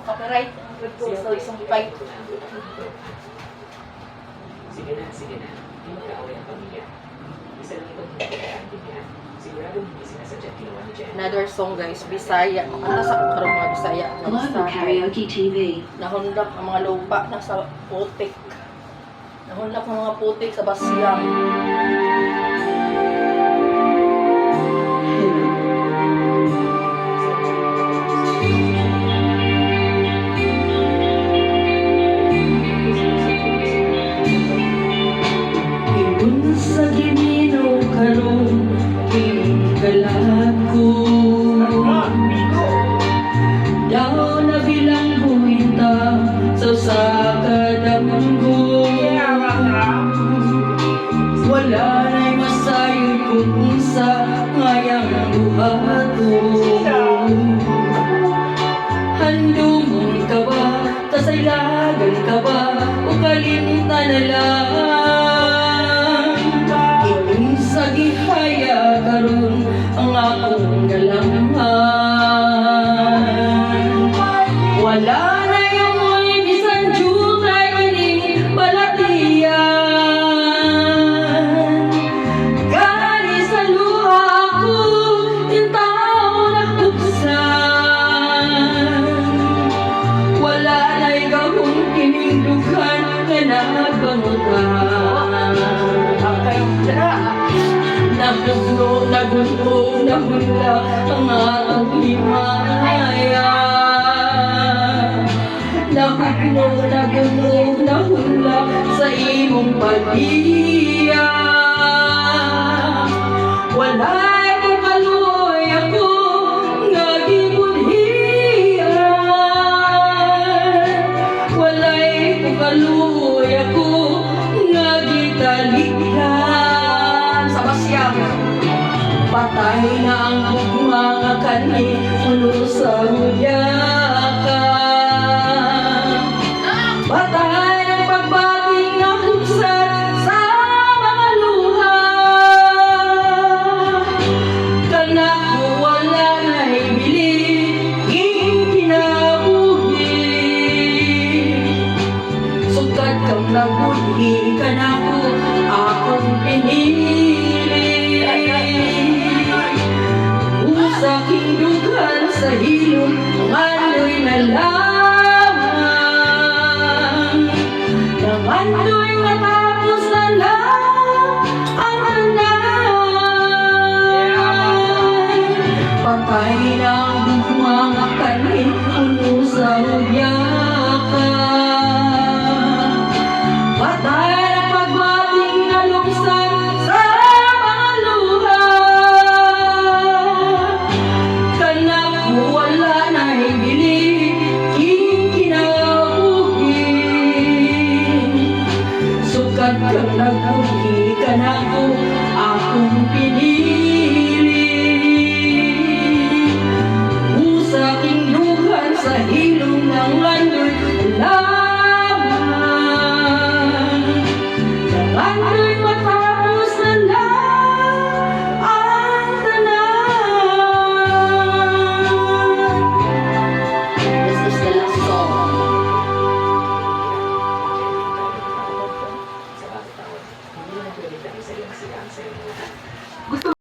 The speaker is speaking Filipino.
Copyright. So, isang fight. Sige na, sige na. Hindi magkaaway ang pamilya. Isa lang itong hindi kaya siguradong hindi sinasadya ginawa ni Jen. Another song guys, Bisaya. Ano sa karong mga Bisaya? Global Karaoke TV. Nahundak ang mga lupa nasa putik. Nahundak ang mga putik sa basyang. Ibon sa ginino karong hinggalat ko. Daw na bilang buwita sa kadamgo. Wala na'y masayod kung sa ngayang buhato. Handumon ka ba, tasaylagan ka ba, o kalimta na lang. Iyon sa gihaya karon ang akong galangan. Wala na yung mo'y bisan jutay ining balatian. Gani sa luha ko, tintaw na buksan. Wala na'y gahong kinindughan na nabangutan. Nagulo, nahula ang atong himaya. Nagulo, nahula sa imong pag-iya. Wala